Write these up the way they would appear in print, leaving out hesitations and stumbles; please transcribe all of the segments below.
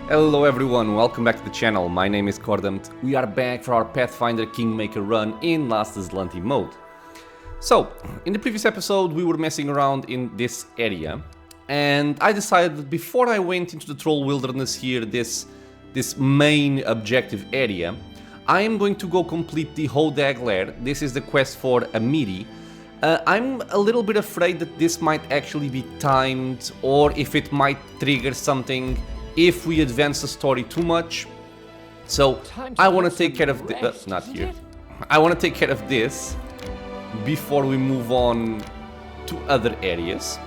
Hello everyone, welcome back to the channel. My name is Cordamt. We are back for our Pathfinder Kingmaker run in last Azlanti mode. So, in the previous episode we were messing around in this area, and I decided that before I went into the Troll Wilderness here, this main objective area, I am going to go complete the Hodag lair. This is the quest for Amiri. I'm a little bit afraid that this might actually be timed, or if it might trigger something if we advance the story too much. So I want to take care of this. Not here. I want to take care of this before we move on to other areas.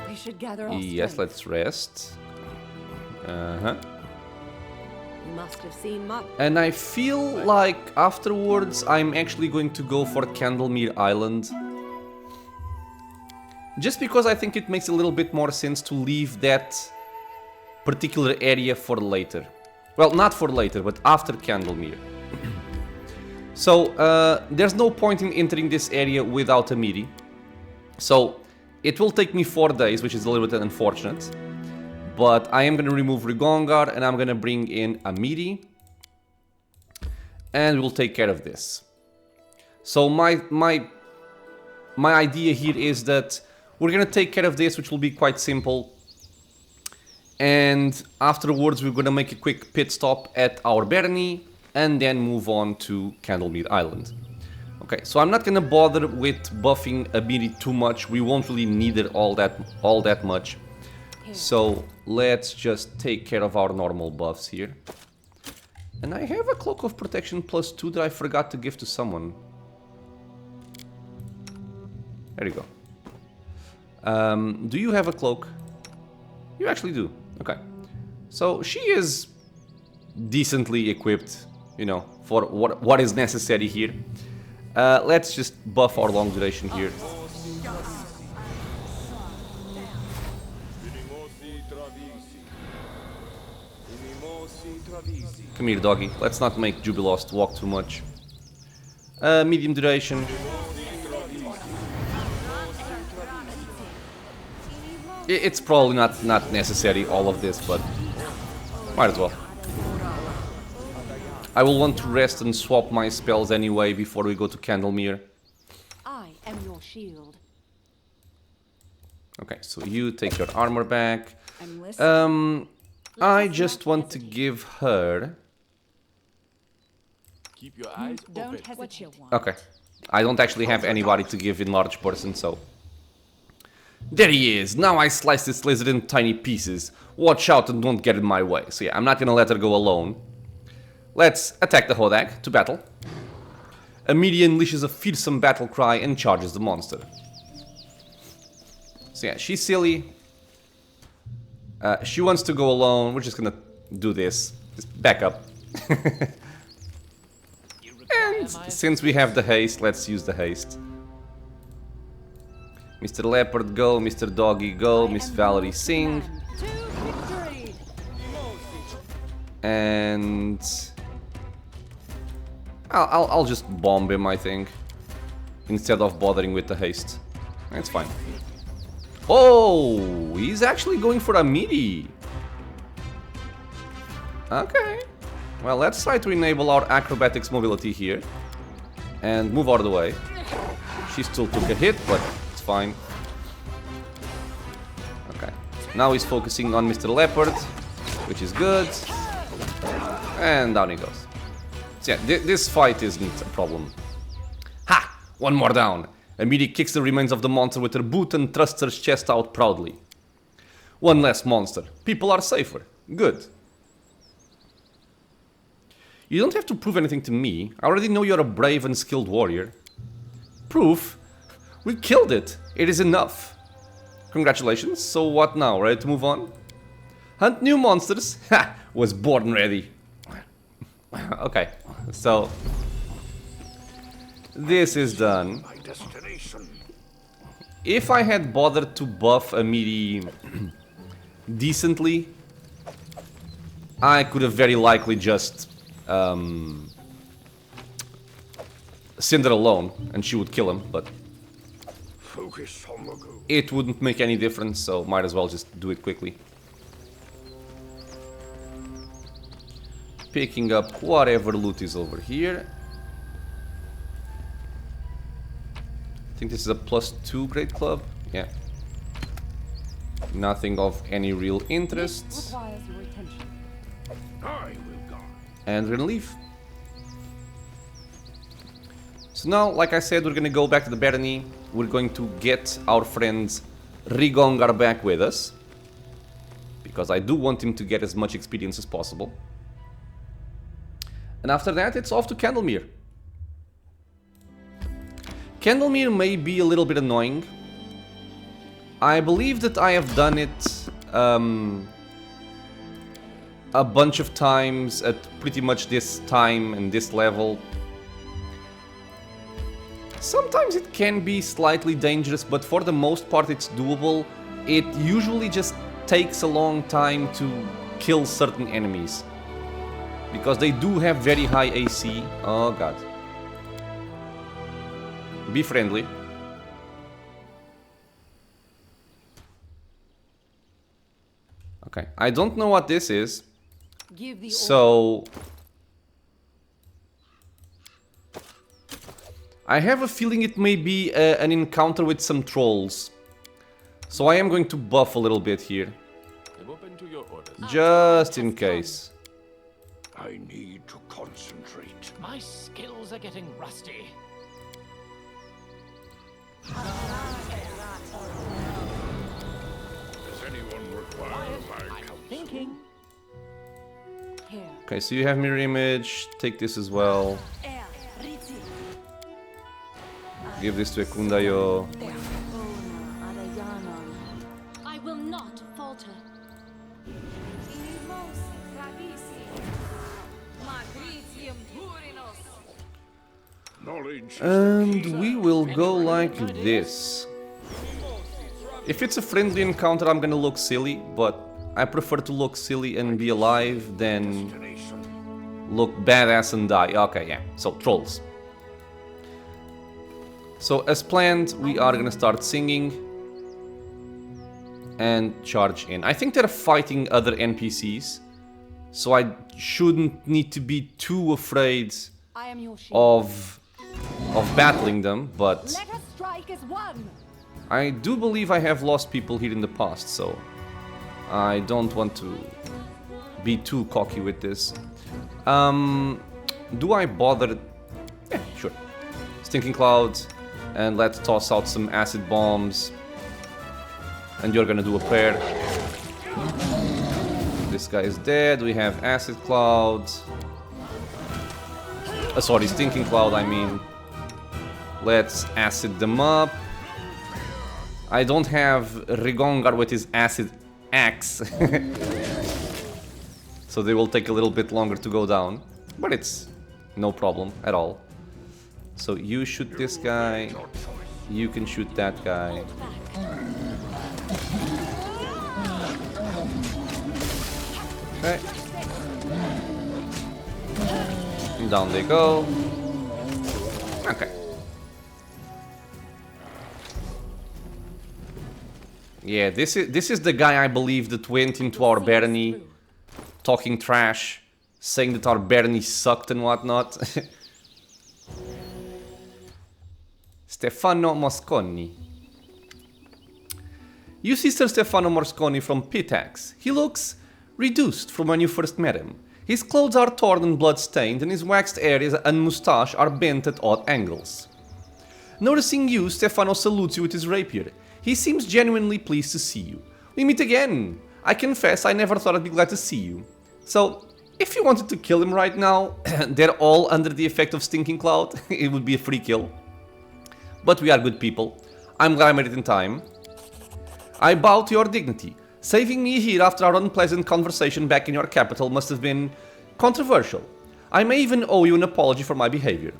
We should gather our Yes, strength. let's rest. You must have seen much. And I feel like afterwards I'm actually going to go for Candlemere Island. Just because I think it makes a little bit more sense to leave that particular area for later. Well, not for later, but after Candlemere. So, there's no point in entering this area without Amiri. So, it will take me 4 days, which is a little bit unfortunate. But I am going to remove Rigongar and I'm going to bring in Amiri. And we'll take care of this. So, my idea here is that we're going to take care of this, which will be quite simple. And afterwards we're going to make a quick pit stop at our barony and then move on to Candlemere Island. Okay, so I'm not going to bother with buffing Amiri too much. We won't really need it all that much. So let's just take care of our normal buffs here. And I have a Cloak of Protection +2 that I forgot to give to someone. There you go. Do you have a cloak? You actually do. Okay. So she is decently equipped, you know, for what is necessary here. Let's just buff our long duration here. Come here, doggy. Let's not make Jubilost walk too much. Medium duration. It's probably not necessary, all of this, but might as well. I will want to rest and swap my spells anyway before we go to Candlemere. I am your shield. Okay, so you take your armor back. I'm listening. I just want to give her... Keep your eyes Don't open. hesitate. Okay, I don't actually have anybody to give in large person, so... There he is! Now I slice this lizard in tiny pieces. Watch out and don't get in my way. So yeah, I'm not gonna let her go alone. Let's attack the Hodag to battle. Amiri unleashes a fearsome battle cry and charges the monster. So yeah, she's silly. She wants to go alone. We're just gonna do this. Just back up. And since we have the haste, let's use the haste. Mr. Leopard, go. Mr. Doggy, go. Miss Valerie, sing. To victory! And... I'll just bomb him, I think. Instead of bothering with the haste. That's fine. Oh! He's actually going for Amiri. Okay. Well, let's try to enable our acrobatics mobility here. And move out of the way. She still took a hit, but... fine. Okay. Now he's focusing on Mr. Leopard, which is good. And down he goes. So yeah, this fight isn't a problem. Ha! One more down. Amiri kicks the remains of the monster with her boot and thrusts her chest out proudly. One less monster. People are safer. Good. You don't have to prove anything to me. I already know you're a brave and skilled warrior. Proof? We killed it. It is enough. Congratulations. So what now? Ready to move on? Hunt new monsters? Ha! Was born ready. Okay. So... this is done. If I had bothered to buff Amiri decently, I could have very likely just send her alone and she would kill him, but it wouldn't make any difference, so might as well just do it quickly. picking up whatever loot is over here. I think this is a +2 Great Club. Yeah. Nothing of any real interest. Requires your attention. And we're gonna leave. So now, like I said, we're gonna go back to the barony. We're going to get our friend Rigongar back with us, because I do want him to get as much experience as possible. And after that, it's off to Candlemere. Candlemere may be a little bit annoying. I believe that I have done it a bunch of times at pretty much this time and this level. Sometimes it can be slightly dangerous, but for the most part it's doable. It usually just takes a long time to kill certain enemies, because they do have very high AC. Oh god. Be friendly. Okay, I don't know what this is. Give the So I have a feeling it may be an encounter with some trolls. So I am going to buff a little bit here, I'm open to your orders. just in case. I need to concentrate. My skills are getting rusty. Does anyone require my counsel? Thinking. Here. Okay, so you have mirror image. Take this as well. Give this to Ekundayo. I will not falter. Knowledge is And we will go like this. If it's a friendly encounter, I'm gonna look silly, but I prefer to look silly and be alive than look badass and die. Okay, yeah. So, trolls. So, as planned, we are gonna start singing and charge in. I think they're fighting other NPCs, so I shouldn't need to be too afraid I am your shield. of battling them, but Let us strike as one. I do believe I have lost people here in the past, so I don't want to be too cocky with this. Do I bother? Yeah, sure. Stinking Clouds, and let's toss out some acid bombs. And you're gonna do a pair. This guy is dead. We have acid clouds. Sorry, Stinking Cloud, I mean. Let's acid them up. I don't have Rigongar with his acid axe. So they will take a little bit longer to go down. But it's no problem at all. So you shoot this guy. You can shoot that guy. Okay. Down they go. Okay. Yeah, this is the guy I believe that went into our barony, talking trash, saying that our barony sucked and whatnot. Stefano Mosconi. You see Sir Stefano Mosconi from Pitax. He looks reduced from when you first met him. His clothes are torn and blood-stained, and his waxed hair and moustache are bent at odd angles. Noticing you, Stefano salutes you with his rapier. He seems genuinely pleased to see you. We meet again. I confess I never thought I'd be glad to see you. So, if you wanted to kill him right now, they're all under the effect of Stinking Cloud. It would be a free kill. But we are good people. I'm glad I made it in time. I bow to your dignity. Saving me here after our unpleasant conversation back in your capital must have been controversial. I may even owe you an apology for my behavior.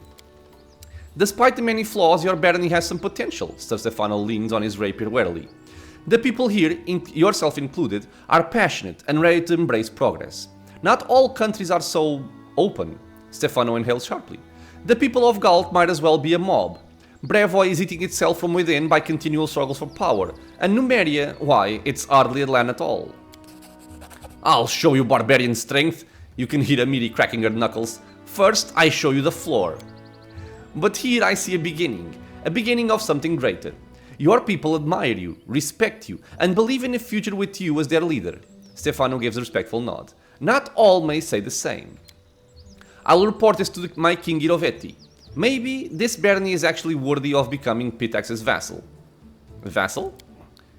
Despite the many flaws, your barony has some potential. Sir Stefano leans on his rapier warily. The people here, yourself included, are passionate and ready to embrace progress. Not all countries are so open. Stefano inhales sharply. The people of Galt might as well be a mob. Brevoy is eating itself from within by continual struggles for power, and Numeria, why, it's hardly a land at all. I'll show you barbarian strength. You can hear Amiri cracking her knuckles. First, I show you the floor. But here I see a beginning of something greater. Your people admire you, respect you, and believe in a future with you as their leader. Stefano gives a respectful nod. Not all may say the same. I will report this to my king Irovetti. Maybe this Bernie is actually worthy of becoming Pitax's vassal. Vassal?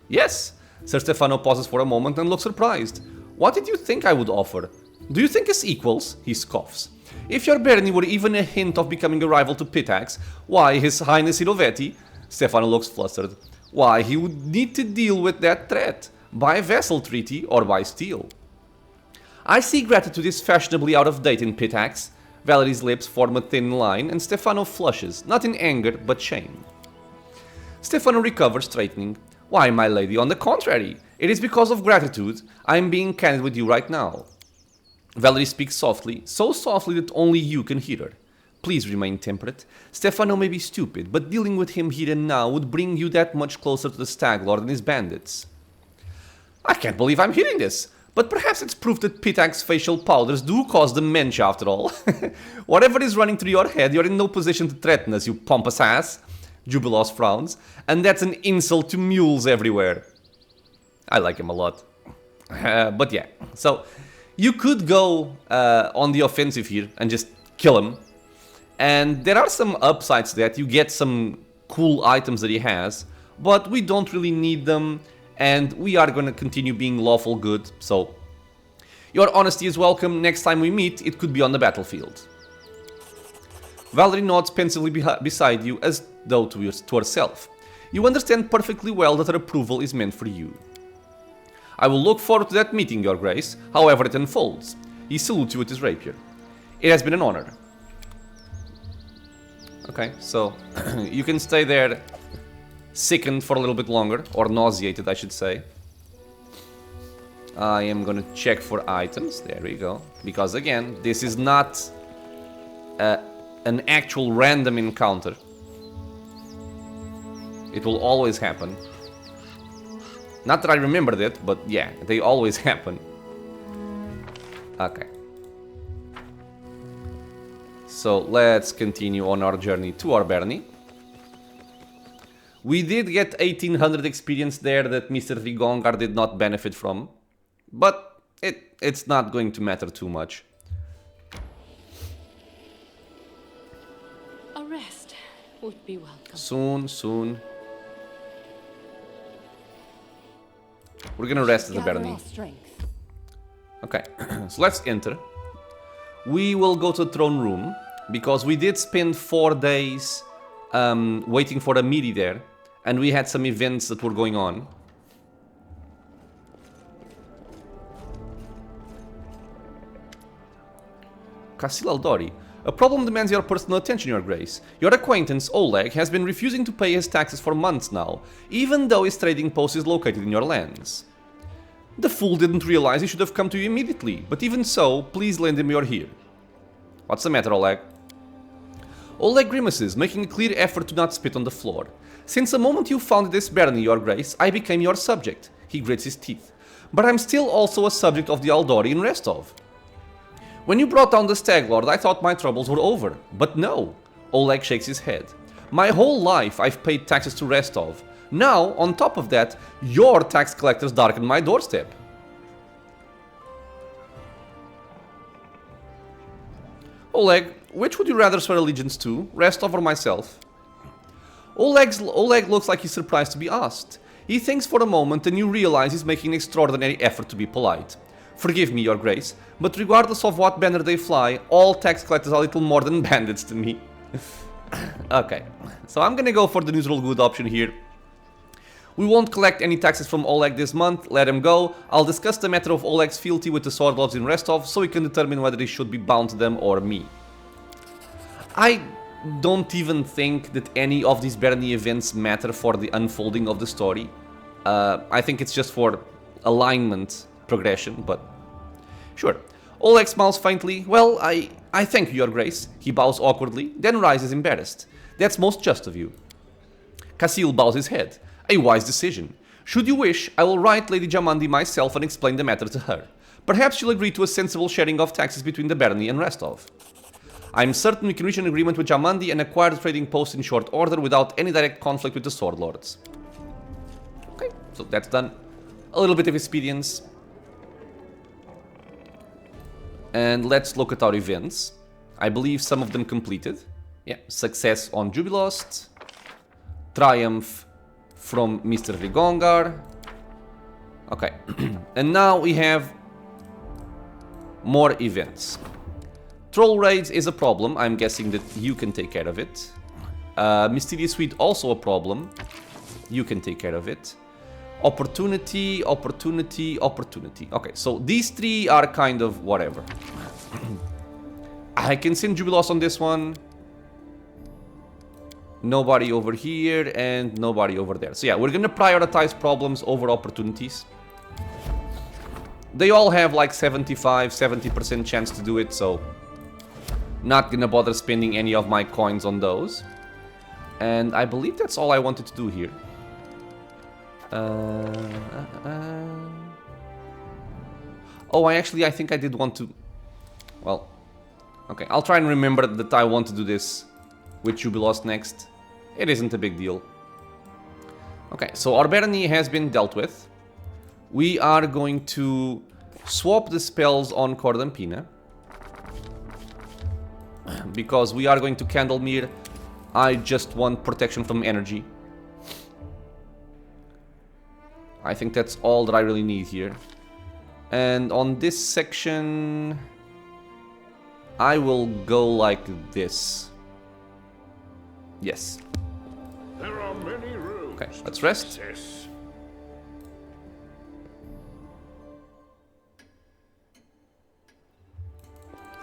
Yes. Sir Stefano pauses for a moment and looks surprised. What did you think I would offer? Do you think us equals? He scoffs. If your Bernie were even a hint of becoming a rival to Pitax, why, His Highness Irovetti? Stefano looks flustered. Why, he would need to deal with that threat. By vassal treaty or by steel. I see gratitude is fashionably out of date in Pitax. Valerie's lips form a thin line and Stefano flushes, not in anger but shame. Stefano recovers, straightening. Why, my lady, on the contrary, it is because of gratitude I am being candid with you right now. Valerie speaks softly, so softly that only you can hear her. Please remain temperate. Stefano may be stupid, but dealing with him here and now would bring you that much closer to the Stag Lord and his bandits. I can't believe I'm hearing this, but perhaps it's proof that Pitax's facial powders do cause dementia after all. Whatever is running through your head, you're in no position to threaten us, you pompous ass. Jubilos frowns, and that's an insult to mules everywhere. I like him a lot. But yeah, so you could go on the offensive here and just kill him. And there are some upsides to that. You get some cool items that he has, but we don't really need them, and we are going to continue being lawful good, so your honesty is welcome. Next time we meet, it could be on the battlefield. Valerie nods pensively beside you, as though to herself. You understand perfectly well that her approval is meant for you. I will look forward to that meeting, Your Grace, however it unfolds. He salutes you with his rapier. It has been an honor. Okay, so you can stay there sickened for a little bit longer, or nauseated I should say. I am gonna check for items, there we go, because again, this is not an actual random encounter. It will always happen. Not that I remembered it, but yeah, they always happen. Okay. So let's continue on our journey to our Bernie. We did get 1800 experience there that Mr. Rigongar did not benefit from, but it's not going to matter too much. A rest would be welcome. Soon. We're gonna rest at the Gather Bernie. our strength. Okay, so let's enter. We will go to the throne room, because we did spend 4 days waiting for Amiri there, and we had some events that were going on. Casil Aldori. A problem demands your personal attention, Your Grace. Your acquaintance, Oleg, has been refusing to pay his taxes for months now, even though his trading post is located in your lands. The fool didn't realize he should have come to you immediately, but even so, please lend him your ear. What's the matter, Oleg? Oleg grimaces, making a clear effort to not spit on the floor. Since the moment you founded this Bernie, Your Grace, I became your subject. He grits his teeth. But I'm still also a subject of the Aldori in Restov. When you brought down the Stag Lord, I thought my troubles were over. But no. Oleg shakes his head. My whole life I've paid taxes to Restov. Now, on top of that, your tax collectors darken my doorstep. Oleg, which would you rather swear allegiance to, Restov or myself? Oleg looks like he's surprised to be asked. He thinks for a moment and you realize he's making an extraordinary effort to be polite. Forgive me, Your Grace, but regardless of what banner they fly, all tax collectors are little more than bandits to me. Okay, so I'm gonna go for the neutral good option here. We won't collect any taxes from Oleg this month, let him go. I'll discuss the matter of Oleg's fealty with the Sword Lords in Restov, so we can determine whether he should be bound to them or me. I don't even think that any of these Bernie events matter for the unfolding of the story. I think it's just for alignment progression, but sure. Oleg smiles faintly. Well, I thank you, Your Grace. He bows awkwardly, then rises embarrassed. That's most just of you. Casil bows his head. A wise decision. Should you wish, I will write Lady Jamandi myself and explain the matter to her. Perhaps she'll agree to a sensible sharing of taxes between the barony and Restov. I'm certain we can reach an agreement with Jamandi and acquire the trading post in short order without any direct conflict with the Sword Lords. Okay, so that's done. A little bit of experience. And let's look at our events. I believe some of them completed. Yeah, success on Jubilost. Triumph from Mr. Rigongar. Okay, and now we have more events. Troll raids is a problem. I'm guessing that you can take care of it. Mysterious Suite also a problem. You can take care of it. Opportunity, opportunity, opportunity. Okay, so these three are kind of whatever. I can send Jubilos on this one. Nobody over here and nobody over there. So yeah, we're gonna prioritize problems over opportunities. They all have like 75-70% chance to do it, so not gonna bother spending any of my coins on those. And I believe that's all I wanted to do here. Oh, I think I did want to... Well, okay, I'll try and remember that I want to do this with Jubilost next. It isn't a big deal. Okay, so our barony has been dealt with. We are going to swap the spells on Cordampina. Because we are going to Candlemere. I just want protection from energy. I think that's all that I really need here. And on this section, I will go like this. Yes. There are many roads. Okay, let's rest. Success.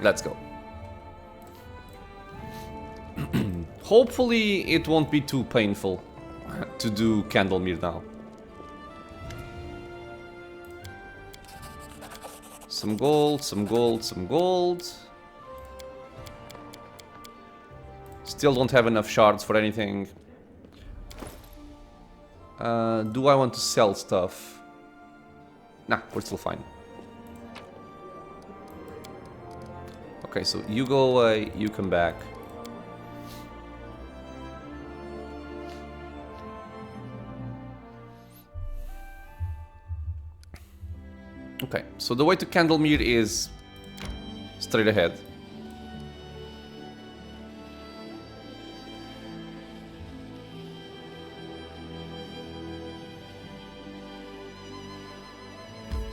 Let's go. Hopefully it won't be too painful to do Candlemere now. Some gold, some gold, some gold. Still don't have enough shards for anything. Do I want to sell stuff? Nah, we're still fine. Okay, so you go away, you come back. Okay, so the way to Candlemere is straight ahead.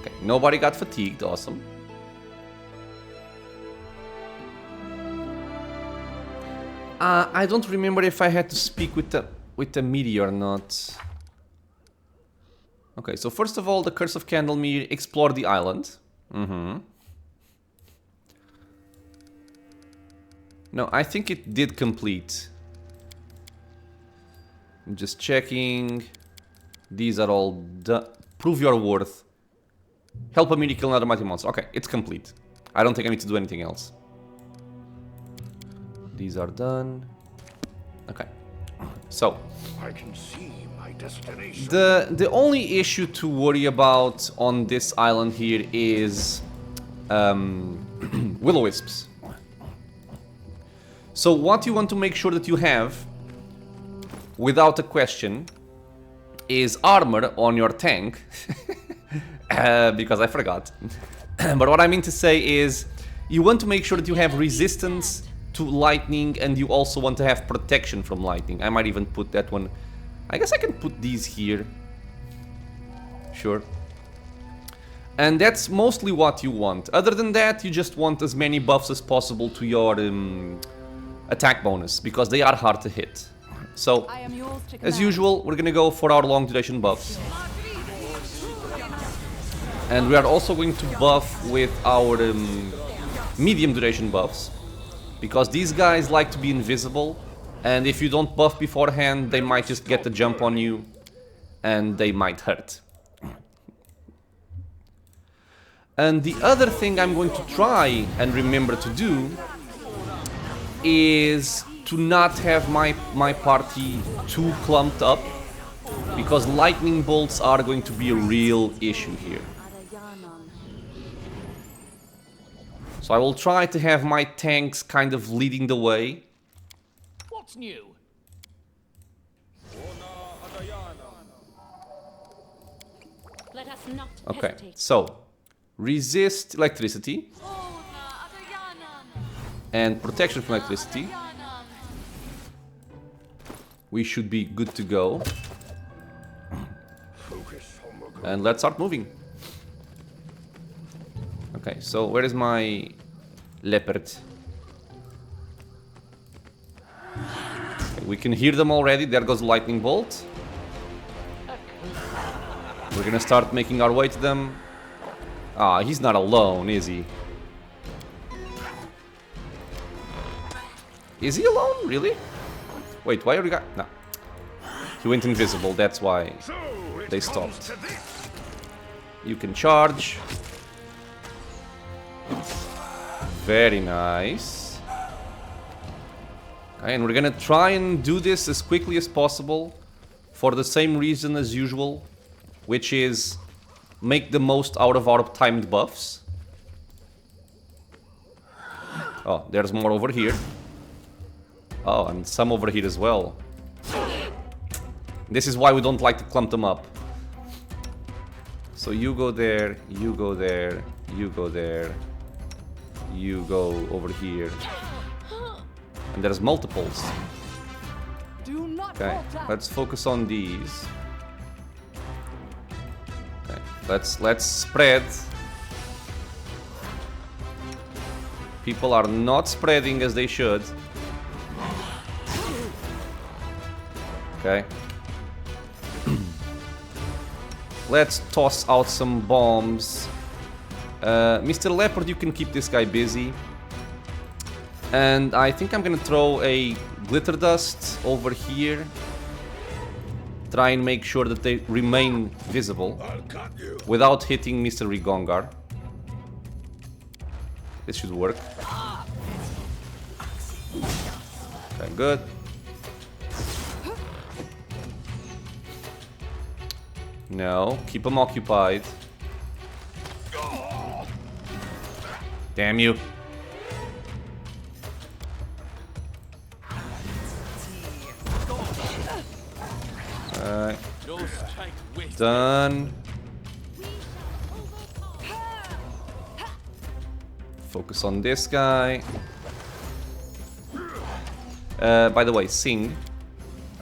Okay, nobody got fatigued, awesome. I don't remember if I had to speak with the Amiri or not. Okay, so first of all, the Curse of Candlemere, explore the island. No, I think it did complete. I'm just checking. These are all done. Prove your worth. Help Amiri kill another mighty monster. Okay, it's complete. I don't think I need to do anything else. These are done. Okay. So I can see my destination. the only issue to worry about on this island here is will-o-wisps. So what you want to make sure that you have, without a question, is armor on your tank. Because I forgot. But what I mean to say is, you want to make sure that you have resistance to lightning, and you also want to have protection from lightning. I might even put that one... I guess I can put these here. Sure. And that's mostly what you want. Other than that, you just want as many buffs as possible to your attack bonus, because they are hard to hit. So, as usual, we're gonna go for our long duration buffs. And we are also going to buff with our medium duration buffs. Because these guys like to be invisible, and if you don't buff beforehand, they might just get the jump on you, and they might hurt. And the other thing I'm going to try and remember to do is to not have my party too clumped up, because lightning bolts are going to be a real issue here. So I will try to have my tanks kind of leading the way. What's new? Let us not Okay, hesitate. so resist electricity and protection from electricity. We should be good to go. Focus on the goal. And let's start moving. Okay, so where is my leopard? Okay, we can hear them already. There goes the lightning bolt. We're gonna start making our way to them. Ah, he's not alone, is he? Is he alone? Really? Wait, why are we got... No. He went invisible, that's why So it they comes stopped. to this. You can charge. Very nice. Okay, and we're gonna try and do this as quickly as possible for the same reason as usual, which is make the most out of our timed buffs. Oh, there's more over here. Oh, and some over here as well. This is why we don't like to clump them up. So you go there, you go there, you go there, you go over here. And there's multiples. Okay, let's focus on these. Okay, let's spread. People are not spreading as they should. Okay. Let's toss out some bombs. Mr. Leopard, you can keep this guy busy. And I think I'm gonna throw a glitter dust over here. Try and make sure that they remain visible I'll cut you. without hitting Mr. Rigongar. This should work. Okay, good. No, keep them occupied. Damn you. Alright, No strike with done. Focus on this guy. By the way, Sing.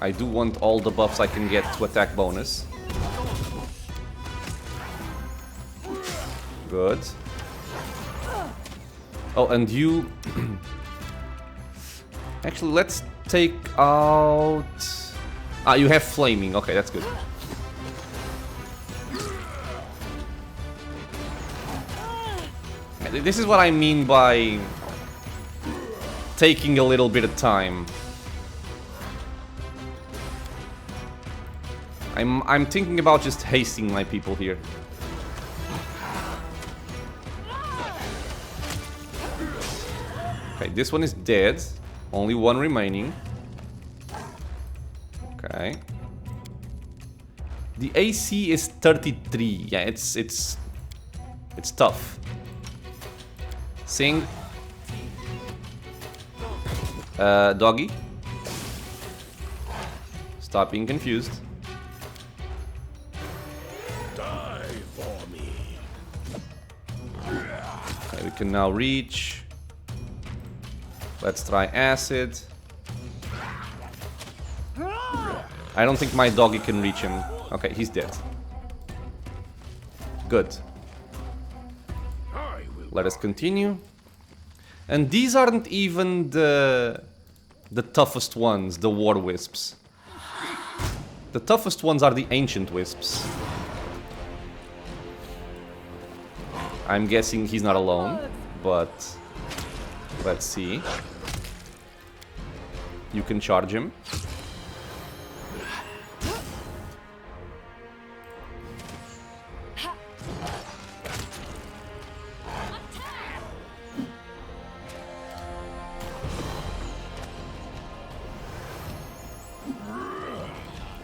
I do want all the buffs I can get to attack bonus. Good. Oh, and you... Actually, let's take out... Ah, you have flaming. Okay, that's good. This is what I mean by taking a little bit of time. I'm thinking about just hasting my people here. Okay, this one is dead. Only one remaining. Okay. The AC is 33. Yeah, it's tough. Sing. Doggy. Stop being confused. Die for me. Okay, we can now reach. Let's try acid. I don't think my doggy can reach him. Okay, he's dead. Good. I will. Let us continue. And these aren't even the toughest ones, the war wisps. The toughest ones are the ancient wisps. I'm guessing he's not alone, but let's see. You can charge him.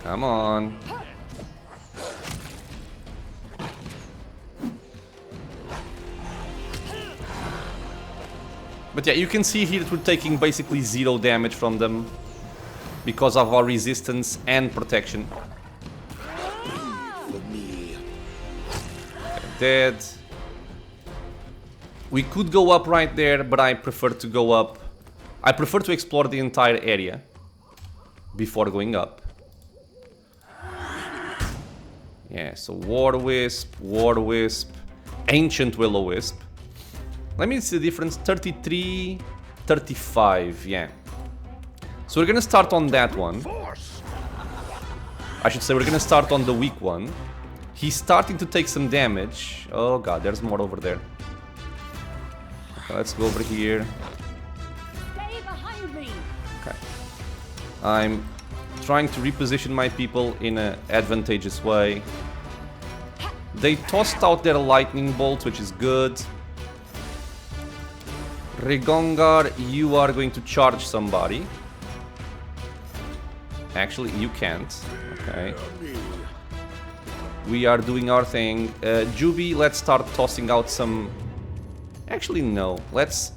Come on. But yeah, you can see here that we're taking basically 0 damage from them because of our resistance and protection. Dead. We could go up right there, but I prefer to go up. I prefer to explore the entire area before going up. Yeah, so War Wisp, Ancient Will-O-Wisp. Let me see the difference. 33, 35, yeah. So we're gonna start on that one. I should say we're gonna start on the weak one. He's starting to take some damage. Oh god, there's more over there. Okay, let's go over here. Stay behind me. Okay. I'm trying to reposition my people in an advantageous way. They tossed out their lightning bolts, which is good. Regongar, you are going to charge somebody. Actually, you can't. Okay. We are doing our thing. Juby, let's start tossing out some... Actually, no. Let's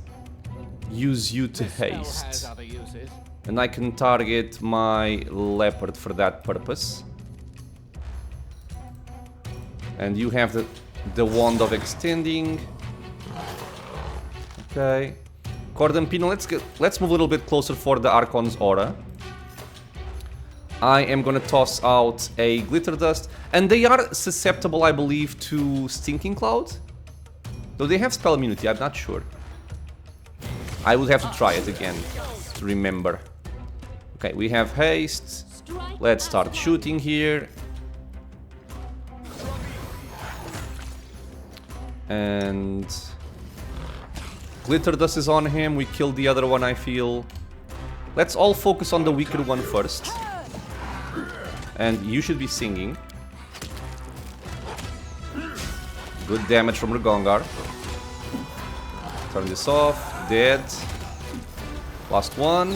use you to haste. And I can target my leopard for that purpose. And you have the wand of extending. Okay. Cordampino, let's move a little bit closer for the Archon's aura. I am gonna toss out a Glitter Dust. And they are susceptible, I believe, to Stinking Cloud. Though they have spell immunity, I'm not sure. I would have to try it again to remember. Okay, we have haste. Let's start shooting here. And Glitter Dust is on him. We killed the other one, I feel. Let's all focus on the weaker one first. And you should be singing. Good damage from Regongar. Turn this off. Dead. Last one.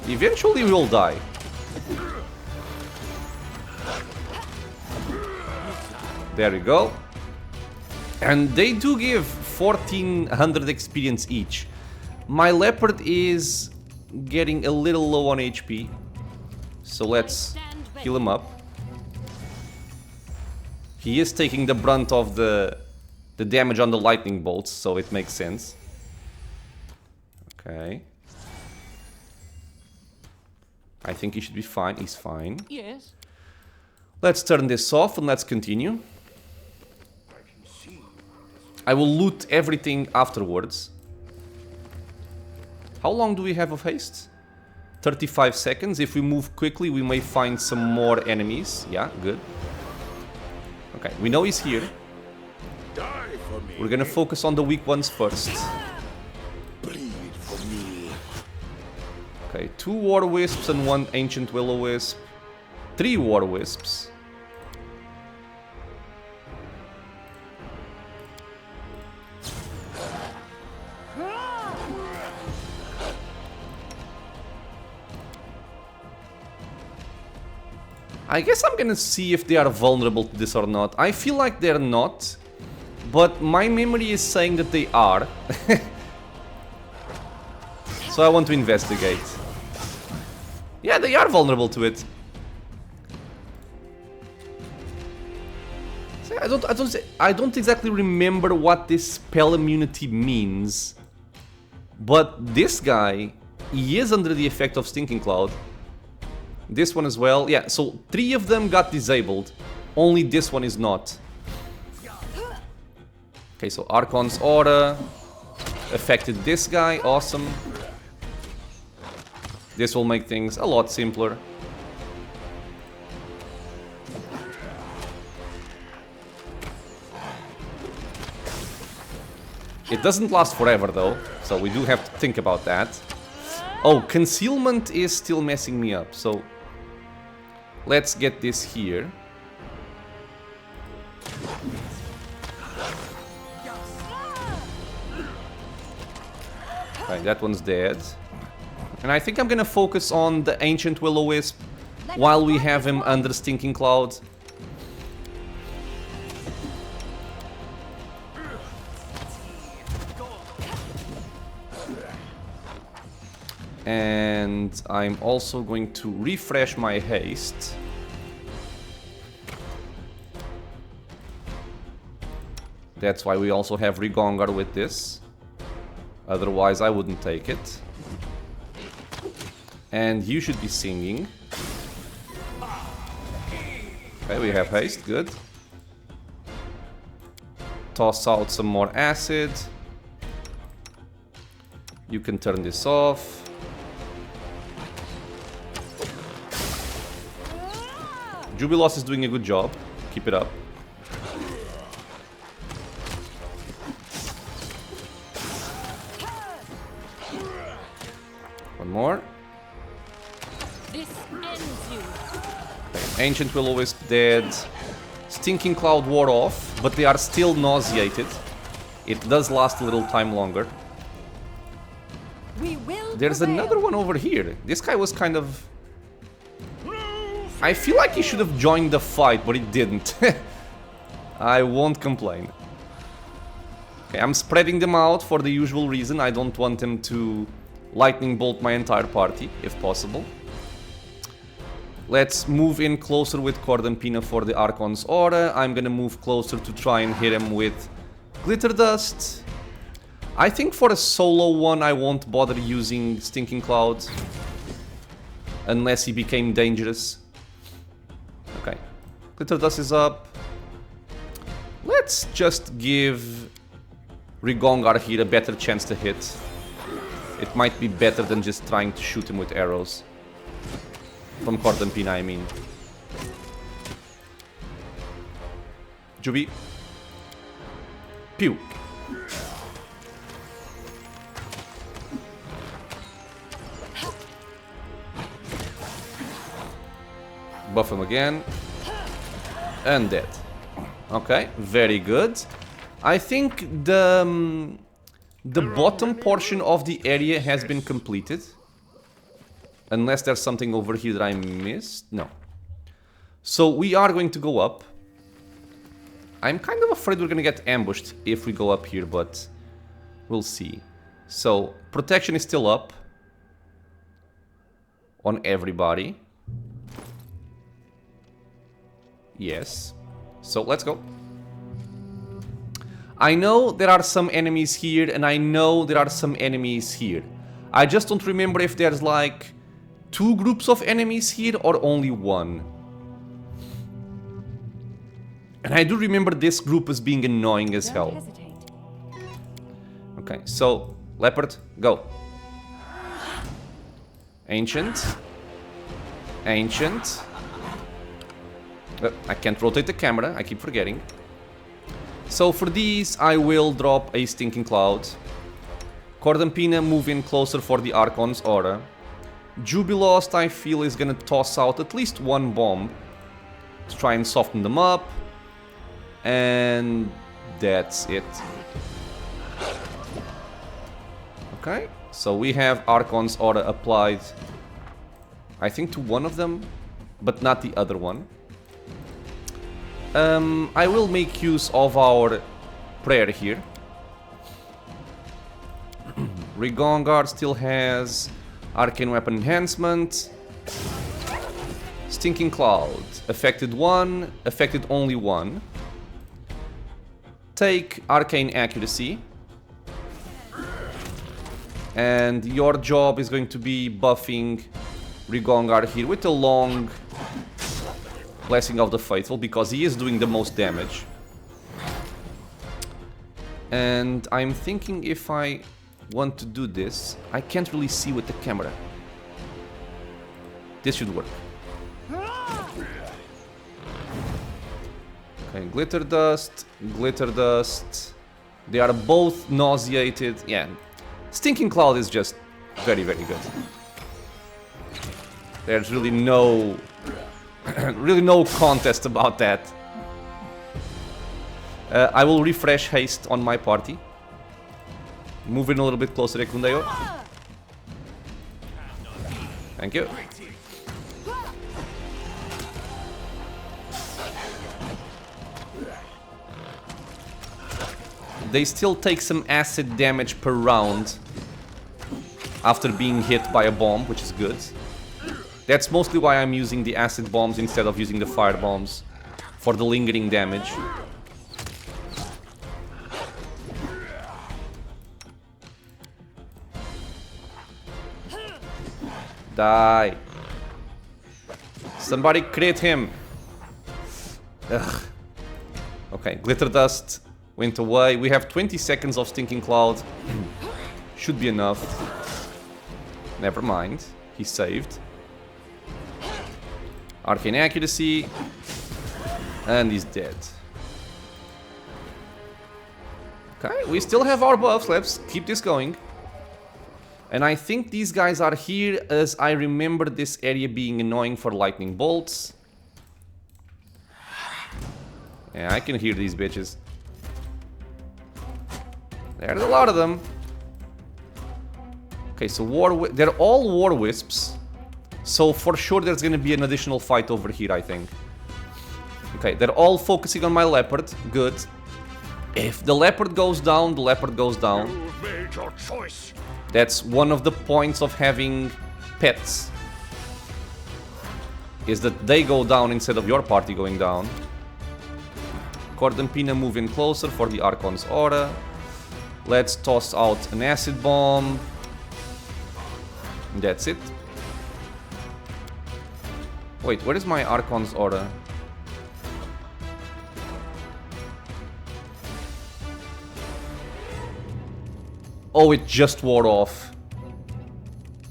Eventually we will die. There we go. And they do give 1400 experience each. My leopard is getting a little low on HP. So let's heal him up. He is taking the brunt of the damage on the lightning bolts, so it makes sense. Okay. I think he should be fine. He's fine. Yes. Let's turn this off and let's continue. I will loot everything afterwards. How long do we have of haste? 35 seconds. If we move quickly, we may find some more enemies. Yeah, good. Okay, we know he's here. We're gonna focus on the weak ones first. Okay, 2 War Wisps and 1 Ancient Will-O-Wisp. 3 War Wisps. I guess I'm gonna see if they are vulnerable to this or not. I feel like they're not, but my memory is saying that they are. So I want to investigate. Yeah, they are vulnerable to it. See, I don't exactly remember what this spell immunity means, but this guy, he is under the effect of Stinking Cloud. This one as well. Yeah, so 3 of them got disabled. Only this one is not. Okay, so Archon's aura affected this guy. Awesome. This will make things a lot simpler. It doesn't last forever though, so we do have to think about that. Oh, concealment is still messing me up, so let's get this here. Okay, that one's dead. And I think I'm gonna focus on the Ancient Will-O-Wisp while we have him under Stinking Cloud. And I'm also going to refresh my haste. That's why we also have Rigongar with this. Otherwise I wouldn't take it. And you should be singing. Okay, we have haste, good. Toss out some more acid. You can turn this off. Jubilos is doing a good job. Keep it up. One more. This ends you. Ancient will always dead. Stinking Cloud wore off, but they are still nauseated. It does last a little time longer. We will There's prevail. another one over here. This guy was kind of... I feel like he should have joined the fight, but he didn't. I won't complain. Okay, I'm spreading them out for the usual reason. I don't want them to lightning bolt my entire party, if possible. Let's move in closer with Cordampina for the Archon's Aura. I'm gonna move closer to try and hit him with Glitter Dust. I think for a solo one I won't bother using Stinking Cloud. Unless he became dangerous. Okay. Glitter Dust is up. Let's just give Rigongar here a better chance to hit. It might be better than just trying to shoot him with arrows. From Cordampina, I mean. Jubi. Pew. Buff him again. And dead. Okay, very good. I think the bottom portion of the area has been completed. Unless there's something over here that I missed. No. So we are going to go up. I'm kind of afraid we're going to get ambushed if we go up here, but we'll see. So, protection is still up. On everybody. Yes. So, let's go. I know there are some enemies here, and I know there are some enemies here. I just don't remember if there's like 2 groups of enemies here or only 1. And I do remember this group as being annoying as hell. Don't hesitate. Okay, so Leopard, go. Ancient. Ancient. I can't rotate the camera, I keep forgetting. So for these, I will drop a Stinking Cloud. Cordampina move in closer for the Archon's Aura. Jubilost, I feel, is gonna toss out at least 1 bomb to try and soften them up. And that's it. Okay, so we have Archon's Aura applied, I think to one of them, but not the other one. I will make use of our prayer here. Rigongar still has Arcane Weapon Enhancement. Stinking Cloud. Affected 1, affected only 1. Take Arcane Accuracy. And your job is going to be buffing Rigongar here with a long Blessing of the Faithful, because he is doing the most damage. And I'm thinking if I want to do this, I can't really see with the camera. This should work. Okay, Glitter Dust, Glitter Dust. They are both nauseated. Yeah, Stinking Cloud is just very, very good. There's really no contest about that. I will refresh haste on my party. Move in a little bit closer, Ekundeo. Thank you. they still take some acid damage per round after being hit by a bomb, which is good. That's mostly why I'm using the acid bombs instead of using the fire bombs, for the lingering damage. Die. Somebody crit him. Ugh. Okay, glitter dust went away. We have 20 seconds of stinking cloud. Should be enough. Never mind. He's saved. Arcane accuracy. And he's dead. Okay, we still have our buffs. Let's keep this going. And I think these guys are here as I remember this area being annoying for lightning bolts. Yeah, I can hear these bitches. There's a lot of them. Okay, so they're all war wisps. So for sure there's gonna be an additional fight over here, I think. Okay, they're all focusing on my leopard. Good. If the leopard goes down, the leopard goes down. You've made your choice. That's one of the points of having pets. Is that they go down instead of your party going down. Cordampina move in closer for the Archon's aura. Let's toss out an acid bomb. That's it. Wait, where is my Archon's aura? Oh, it just wore off.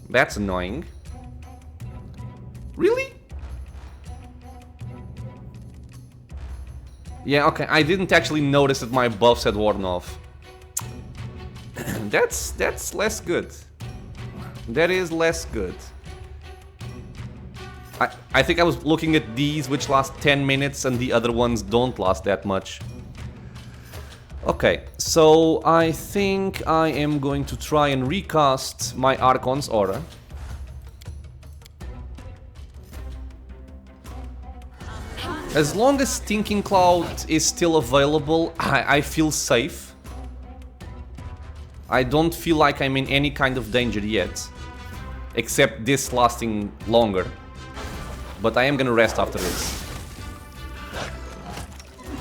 That's annoying. Really? Yeah, okay, I didn't actually notice that my buffs had worn off. That's less good. That is less good. I think I was looking at these which last 10 minutes and the other ones don't last that much. Okay, so I think I am going to try and recast my Archon's aura. As long as Stinking Cloud is still available, I feel safe. I don't feel like I'm in any kind of danger yet. Except this lasting longer. But I am gonna rest after this.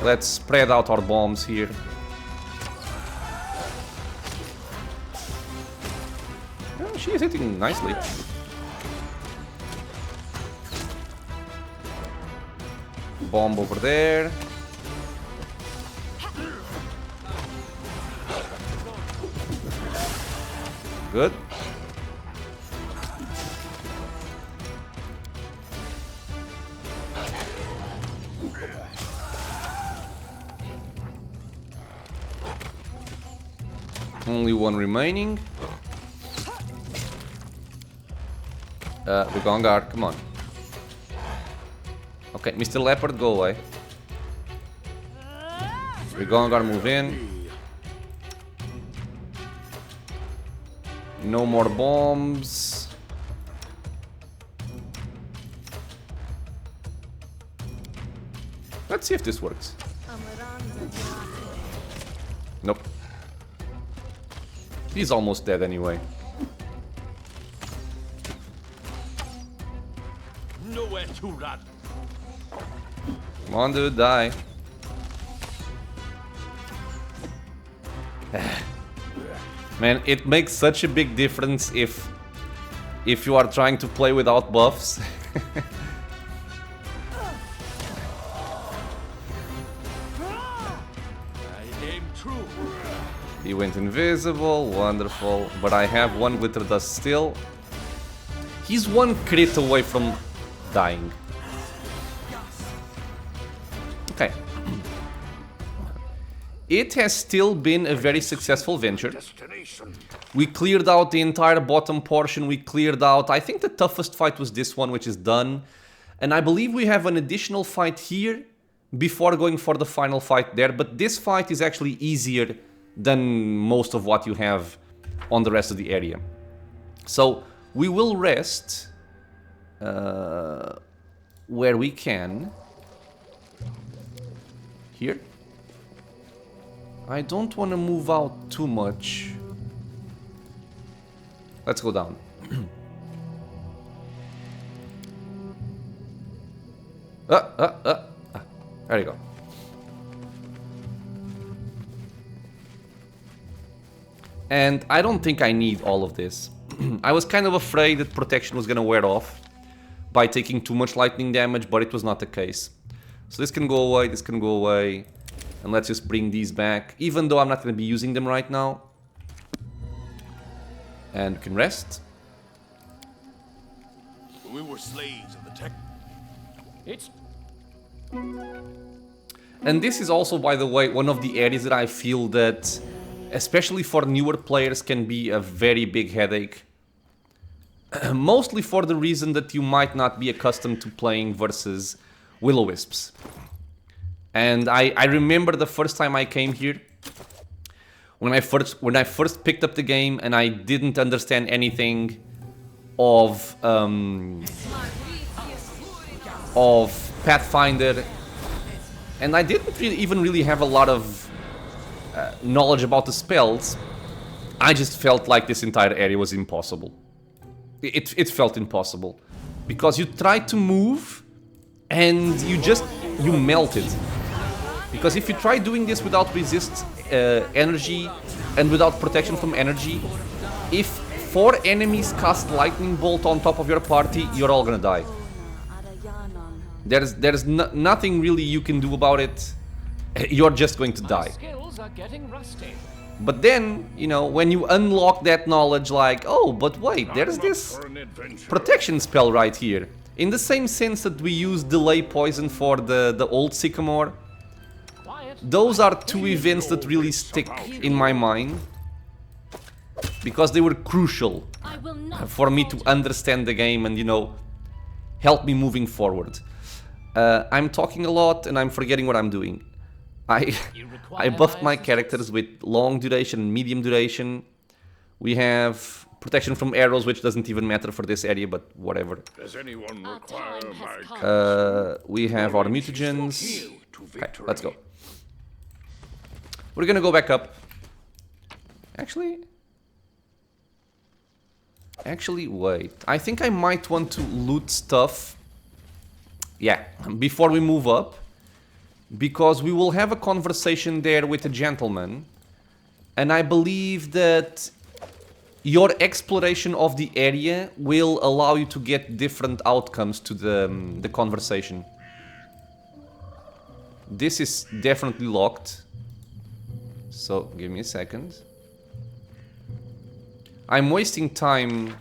Let's spread out our bombs here. Oh, she is hitting nicely. Bomb over there. Good. Only one remaining. We're going guard, come on. Okay, Mr. Leopard, go away. We're going guard, move in. No more bombs. Let's see if this works. Nope. He's almost dead anyway. Nowhere to run. Come on, dude, die. Man, it makes such a big difference if you are trying to play without buffs. I aim true. He went invisible, wonderful. But I have one glitter dust still. He's one crit away from dying. Okay. It has still been a very successful venture. Destination. We cleared out the entire bottom portion. We cleared out... I think the toughest fight was this one, which is done. And I believe we have an additional fight here before going for the final fight there. But this fight is actually easier than most of what you have on the rest of the area. So we will rest where we can. Here. I don't want to move out too much. Let's go down. There you go. And I don't think I need all of this. I was kind of afraid that protection was gonna wear off by taking too much lightning damage, but it was not the case. So this can go away, this can go away. And let's just bring these back, even though I'm not gonna be using them right now. And we can rest. We were slaves of the tech. It's And this is also, by the way, one of the areas that I feel that, especially for newer players, can be a very big headache. Mostly for the reason that you might not be accustomed to playing versus will-o-wisps. And I remember the first time I came here, when I first picked up the game and I didn't understand anything of Pathfinder, and I didn't even really have a lot of knowledge about the spells. I just felt like this entire area was impossible. It felt impossible because you tried to move and you melted. Because if you try doing this without resist energy and without protection from energy, if 4 enemies cast lightning bolt on top of your party, you're all gonna die. There's nothing really you can do about it. You're just going to die. skills are getting rusty. But then, you know, when you unlock that knowledge, like, oh, but wait, there's this For an adventure. protection spell right here. In the same sense that we use delay poison for the old sycamore, Quiet. those are 2 events that really stick in my mind. Because they were crucial I will not for me to falter. understand the game and, you know, help me moving forward. I'm talking a lot and I'm forgetting what I'm doing. I buffed my characters with long duration and medium duration. We have protection from arrows, which doesn't even matter for this area, but whatever. Does anyone Our require time has my come. We have our mutagens. Okay, let's go. We're gonna go back up. Actually, wait. I think I might want to loot stuff. Yeah, before we move up. Because we will have a conversation there with a gentleman. And I believe that your exploration of the area will allow you to get different outcomes to the conversation. This is definitely locked. So, give me a second. I'm wasting time.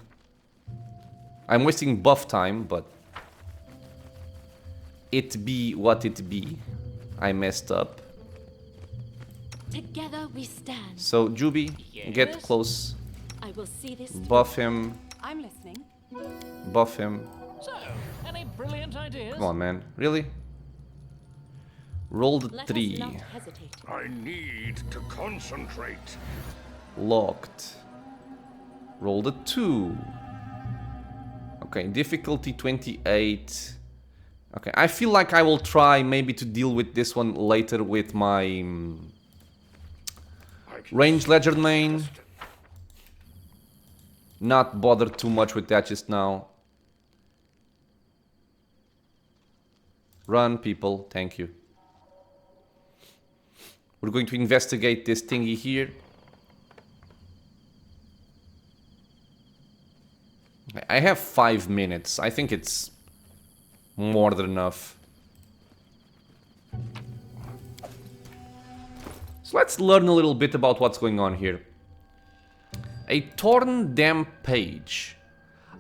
I'm wasting buff time, but it be what it be. I messed up. Together we stand. So, Juby, get Yes? close. I will see this through. Buff him. I'm listening. Buff him. So, any brilliant ideas? Come on, man. Really? Roll the Let 3. us not hesitate. I need to concentrate. Locked. Roll the 2. Okay, difficulty 28. Okay, I feel like I will try maybe to deal with this one later with my range ledger main. Not bother too much with that just now. Run, people. Thank you. We're going to investigate this thingy here. I have 5 minutes. I think it's more than enough. So let's learn a little bit about what's going on here. A torn damp page.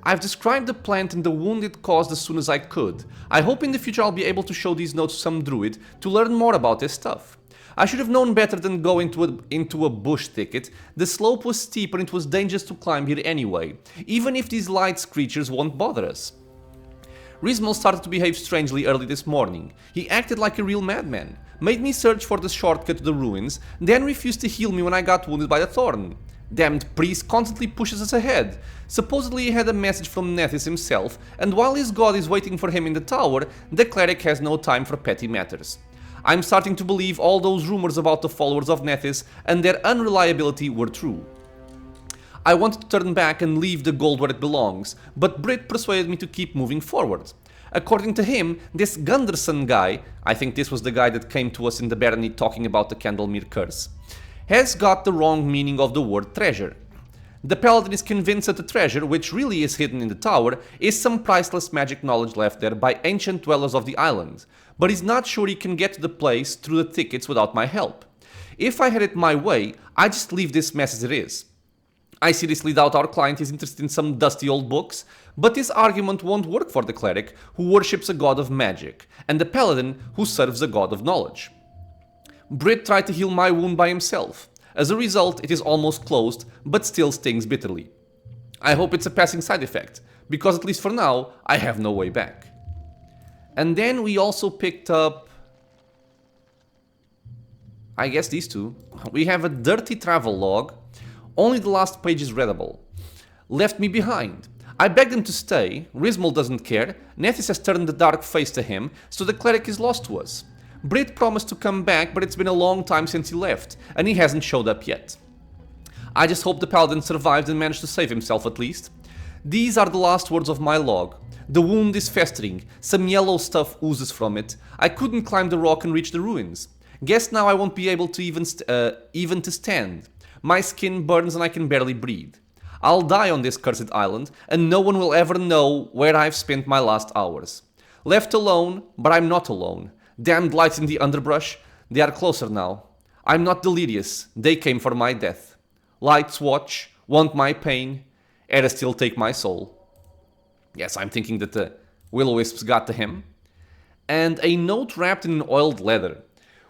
I've described the plant and the wound it caused as soon as I could. I hope in the future I'll be able to show these notes to some druid to learn more about this stuff. I should have known better than go into a bush thicket. The slope was steep and it was dangerous to climb here anyway, even if these light creatures won't bother us. Rizmal started to behave strangely early this morning. He acted like a real madman, made me search for the shortcut to the ruins, then refused to heal me when I got wounded by the thorn. Damned priest constantly pushes us ahead. Supposedly he had a message from Nethys himself, and while his god is waiting for him in the tower, the cleric has no time for petty matters. I'm starting to believe all those rumors about the followers of Nethys and their unreliability were true. I wanted to turn back and leave the gold where it belongs, but Brit persuaded me to keep moving forward. According to him, this Gunderson guy, I think this was the guy that came to us in the barony talking about the Candlemere curse, has got the wrong meaning of the word treasure. The paladin is convinced that the treasure, which really is hidden in the tower, is some priceless magic knowledge left there by ancient dwellers of the island, but he's not sure he can get to the place through the thickets without my help. If I had it my way, I'd just leave this mess as it is. I seriously doubt our client is interested in some dusty old books, but this argument won't work for the cleric who worships a god of magic, and the paladin who serves a god of knowledge. Brit tried to heal my wound by himself. As a result, it is almost closed, but still stings bitterly. I hope it's a passing side effect, because at least for now, I have no way back. And then we also picked up, I guess these two. We have a dirty travel log. Only the last page is readable. Left me behind. I begged him to stay. Rizmal doesn't care. Nethys has turned the dark face to him, so the cleric is lost to us. Brit promised to come back, but it's been a long time since he left, and he hasn't showed up yet. I just hope the paladin survived and managed to save himself at least. These are the last words of my log. The wound is festering. Some yellow stuff oozes from it. I couldn't climb the rock and reach the ruins. Guess now I won't be able to even to stand. My skin burns and I can barely breathe. I'll die on this cursed island, and no one will ever know where I've spent my last hours. Left alone, but I'm not alone. Damned lights in the underbrush, they are closer now. I'm not delirious, they came for my death. Lights watch, want my pain, ere still take my soul. Yes, I'm thinking that the will-o-wisps got to him. And a note wrapped in oiled leather.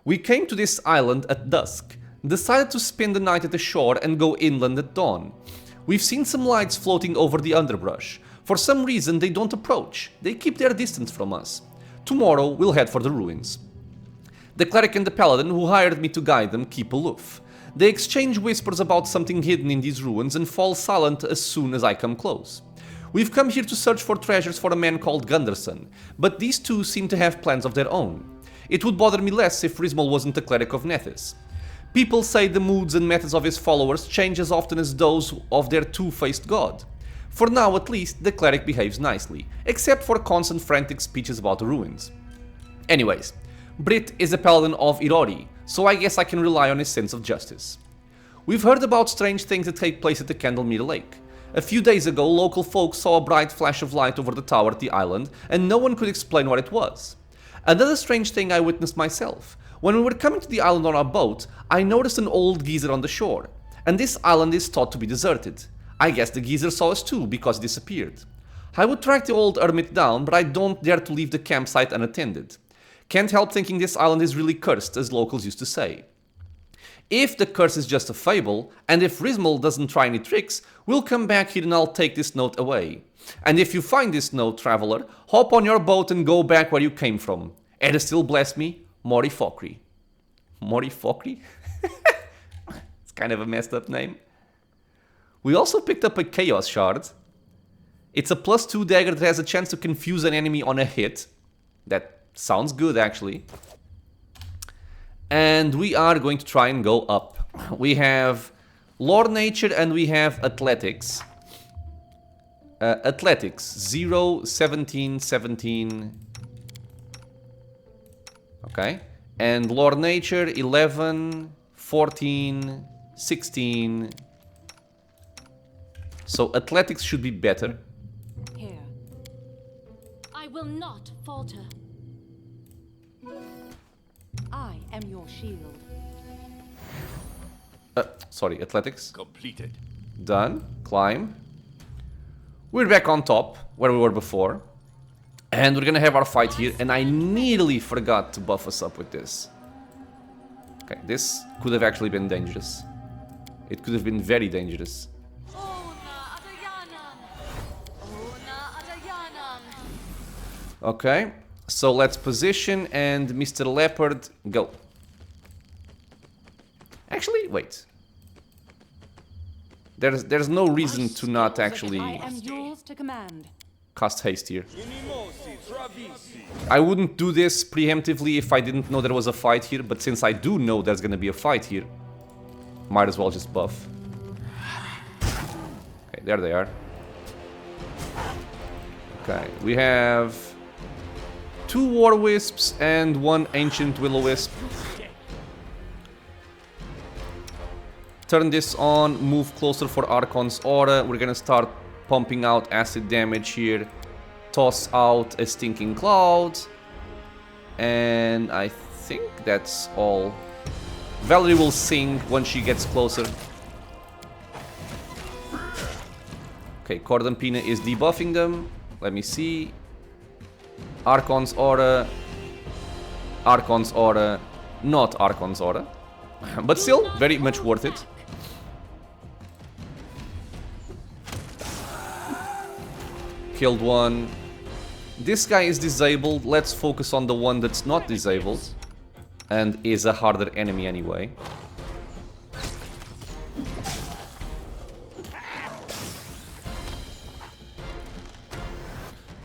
We came to this island at dusk. Decided to spend the night at the shore and go inland at dawn. We've seen some lights floating over the underbrush. For some reason they don't approach, they keep their distance from us. Tomorrow we'll head for the ruins. The cleric and the paladin who hired me to guide them keep aloof. They exchange whispers about something hidden in these ruins and fall silent as soon as I come close. We've come here to search for treasures for a man called Gunderson, but these two seem to have plans of their own. It would bother me less if Rizmal wasn't the cleric of Nethys. People say the moods and methods of his followers change as often as those of their two-faced god. For now at least, the cleric behaves nicely, except for constant frantic speeches about the ruins. Anyways, Brit is a paladin of Irori, so I guess I can rely on his sense of justice. We've heard about strange things that take place at the Candlemere Lake. A few days ago, local folks saw a bright flash of light over the tower at the island, and no one could explain what it was. Another strange thing I witnessed myself. When we were coming to the island on our boat, I noticed an old geezer on the shore, and this island is thought to be deserted. I guess the geezer saw us too, because he disappeared. I would track the old hermit down, but I don't dare to leave the campsite unattended. Can't help thinking this island is really cursed, as locals used to say. If the curse is just a fable, and if Rizmal doesn't try any tricks, we'll come back here and I'll take this note away. And if you find this note, traveler, hop on your boat and go back where you came from. And still bless me, Mori Fokri. Mori Fokri? It's kind of a messed up name. We also picked up a Chaos Shard. It's a +2 dagger that has a chance to confuse an enemy on a hit. That sounds good, actually. And we are going to try and go up. We have Lore Nature and we have Athletics. Athletics, 0, 17, 17. Okay. And Lore Nature, 11, 14, 16. So Athletics should be better. Here. I will not falter. I am your shield. Sorry, Athletics. Completed. Done. Climb. We're back on top, where we were before. And we're gonna have our fight here, and I nearly forgot to buff us up with this. Okay, this could have actually been dangerous. It could have been very dangerous. Okay, so let's position and Mr. Leopard, go. Actually, wait. There's no reason to not actually I am yours to command. cast haste here. I wouldn't do this preemptively if I didn't know there was a fight here, but since I do know there's gonna be a fight here, might as well just buff. Okay, there they are. Okay, we have 2 War Wisps and 1 Ancient Will-O-Wisp. Turn this on, move closer for Archon's Aura. We're gonna start pumping out acid damage here. Toss out a Stinking Cloud. And I think that's all. Valerie will sing when she gets closer. Okay, Cordon Pina is debuffing them. Let me see. Archon's Aura. Archon's Aura. Not Archon's Aura. But still, very much worth it. Killed one. This guy is disabled. Let's focus on the one that's not disabled. And is a harder enemy anyway.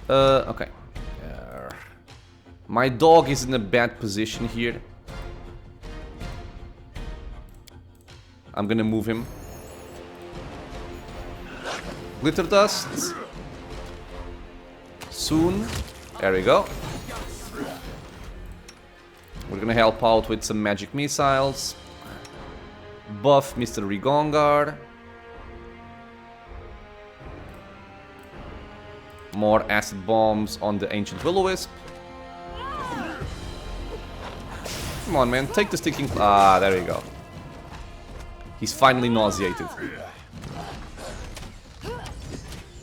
Okay. My dog is in a bad position here. I'm gonna move him. Glitter Dust. Soon. There we go. We're gonna help out with some magic missiles. Buff Mr. Rigongar. More acid bombs on the Ancient Will-O-Wisp. Come on, man. Take the sticking... Ah, there we go. He's finally nauseated.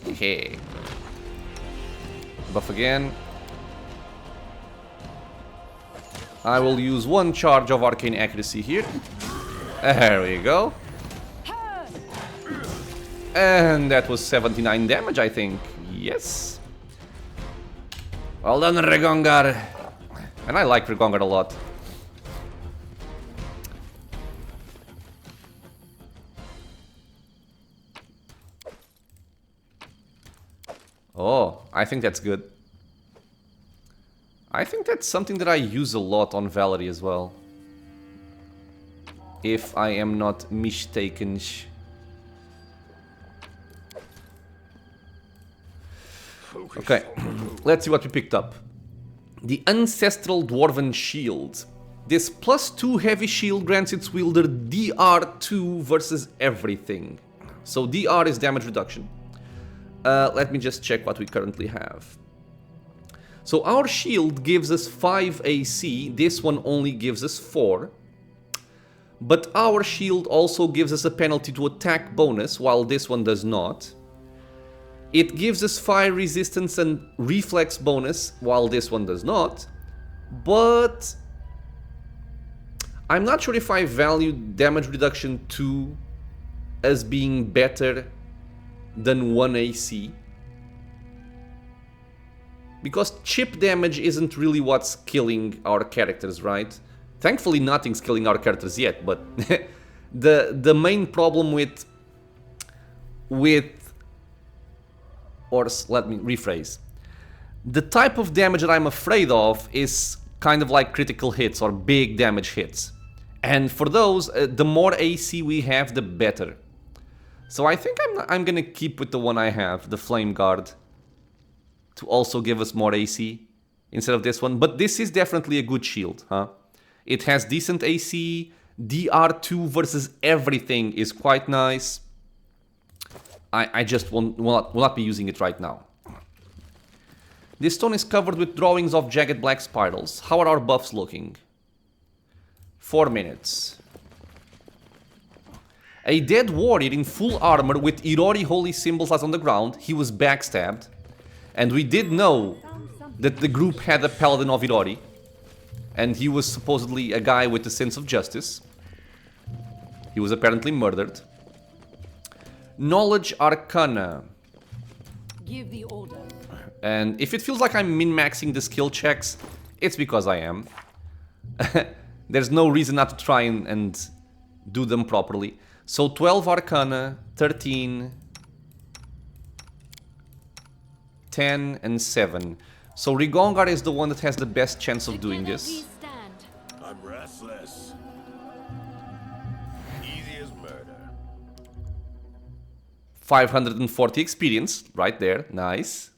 Hey. Buff again. I will use 1 charge of Arcane Accuracy here. There we go. And that was 79 damage, I think. Yes. Well done, Rigongar. And I like Rigongar a lot. Oh, I think that's good. I think that's something that I use a lot on Valerie as well. If I am not mistaken. Okay, let's see what we picked up. The Ancestral Dwarven Shield. This +2 heavy shield grants its wielder DR2 versus everything. So DR is damage reduction. Let me just check what we currently have. So our shield gives us 5 AC, this one only gives us 4. But our shield also gives us a penalty to attack bonus, while this one does not. It gives us fire resistance and reflex bonus, while this one does not. But I'm not sure if I value damage reduction 2 as being better than 1 AC. Because chip damage isn't really what's killing our characters, right? Thankfully nothing's killing our characters yet, but the main problem with or let me rephrase. The type of damage that I'm afraid of is kind of like critical hits or big damage hits. And for those, the more AC we have, the better. So I think I'm gonna keep with the one I have, the Flame Guard, to also give us more AC instead of this one. But this is definitely a good shield, huh? It has decent AC, DR2 versus everything is quite nice. I just will not be using it right now. This stone is covered with drawings of jagged black spirals. How are our buffs looking? 4 minutes. A dead warrior in full armor with Irori holy symbols lies on the ground. He was backstabbed. And we did know that the group had a paladin of Irori. And he was supposedly a guy with a sense of justice. He was apparently murdered. Knowledge Arcana. Give the order. And if it feels like I'm min-maxing the skill checks, it's because I am. There's no reason not to try and do them properly. So 12 Arcana, 13... 10 and 7. So Rigongar is the one that has the best chance of doing Together this. we stand. I'm restless. Easy as murder. 540 experience, right there, nice.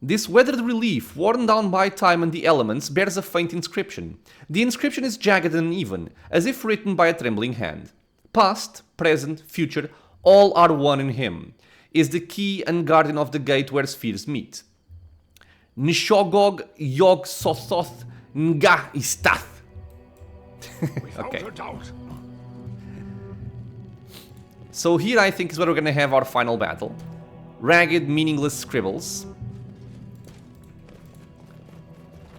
This weathered relief, worn down by time and the elements, bears a faint inscription. The inscription is jagged and uneven, as if written by a trembling hand. Past, present, future, all are one in him. Is the key and guardian of the gate where spheres meet. Nishogog Yog Sothoth Nga Istath. Without Okay. a doubt. So here I think is where we're gonna have our final battle. Ragged, meaningless scribbles.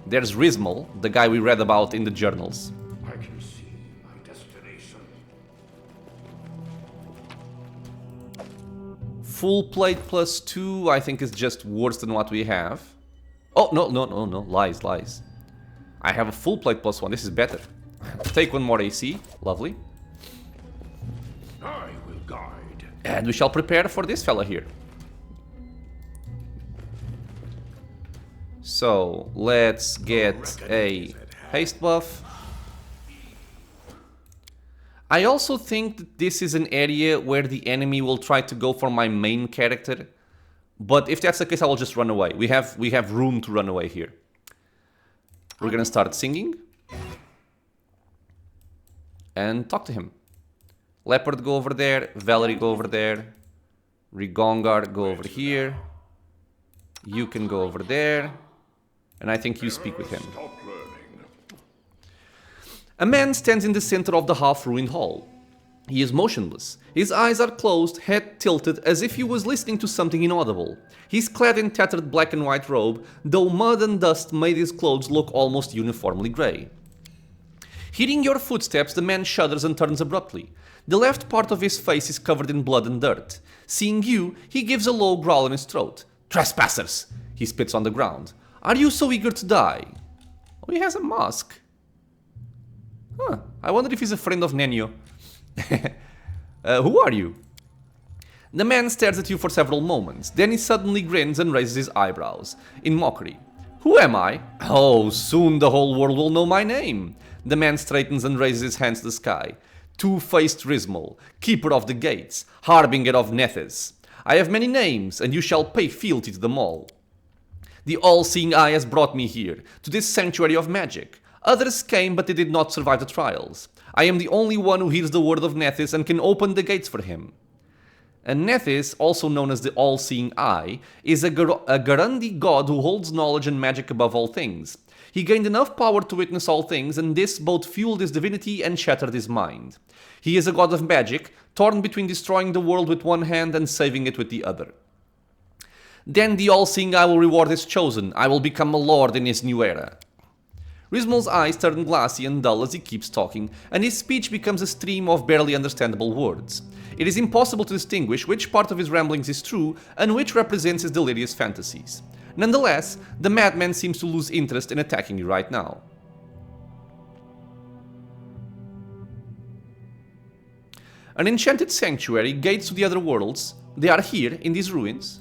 There's Rizmal, the guy we read about in the journals. I can see my destination. Full plate plus 2 I think is just worse than what we have. Oh, no, lies. I have a full plate plus 1, this is better. Take one more AC, lovely. I will guide. And we shall prepare for this fella here. So, let's get a haste buff. I also think that this is an area where the enemy will try to go for my main character. But if that's the case, I will just run away. We have room to run away here. We're gonna start singing. And talk to him. Leopard, go over there. Valerie, go over there. Rigongar, go over here. You can go over there. And I think you speak with him. Stop learning. A man stands in the center of the half-ruined hall. He is motionless. His eyes are closed, head tilted, as if he was listening to something inaudible. He's clad in tattered black and white robe, though mud and dust made his clothes look almost uniformly grey. Hearing your footsteps, the man shudders and turns abruptly. The left part of his face is covered in blood and dirt. Seeing you, he gives a low growl in his throat. Trespassers! He spits on the ground. Are you so eager to die? Oh, he has a mask. Huh, I wonder if he's a friend of Nenio. Who are you? The man stares at you for several moments, then he suddenly grins and raises his eyebrows, in mockery. Who am I? Oh, soon the whole world will know my name. The man straightens and raises his hands to the sky. Two-faced Rizmal, keeper of the gates, harbinger of Nethes. I have many names, and you shall pay fealty to them all. The all-seeing eye has brought me here, to this sanctuary of magic. Others came, but they did not survive the trials. I am the only one who hears the word of Nethes and can open the gates for him. And Nethes, also known as the all-seeing eye, is a Garandi god who holds knowledge and magic above all things. He gained enough power to witness all things, and this both fueled his divinity and shattered his mind. He is a god of magic, torn between destroying the world with one hand and saving it with the other. Then the all-seeing eye will reward his chosen. I will become a lord in his new era. Rizmal's eyes turn glassy and dull as he keeps talking, and his speech becomes a stream of barely understandable words. It is impossible to distinguish which part of his ramblings is true and which represents his delirious fantasies. Nonetheless, the madman seems to lose interest in attacking you right now. An enchanted sanctuary, gates to the other worlds. They are here, in these ruins.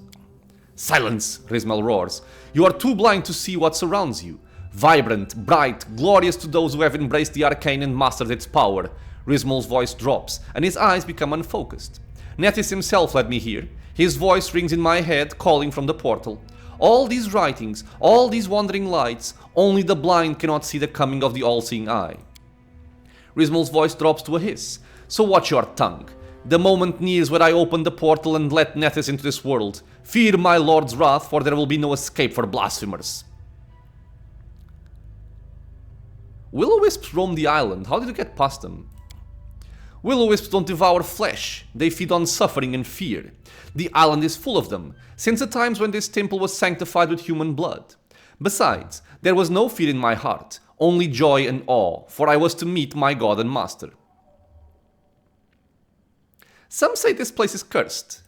Silence, Rizmal roars. You are too blind to see what surrounds you. Vibrant, bright, glorious to those who have embraced the arcane and mastered its power. Rizmal's voice drops, and his eyes become unfocused. Nethes himself led me here. His voice rings in my head, calling from the portal. All these writings, all these wandering lights, only the blind cannot see the coming of the all-seeing eye. Rizmal's voice drops to a hiss. So watch your tongue. The moment nears where I open the portal and let Nethes into this world. Fear my lord's wrath, for there will be no escape for blasphemers. Will-o-wisps roam the island. How did you get past them? Will-o-wisps don't devour flesh. They feed on suffering and fear. The island is full of them, since the times when this temple was sanctified with human blood. Besides, there was no fear in my heart, only joy and awe, for I was to meet my god and master. Some say this place is cursed.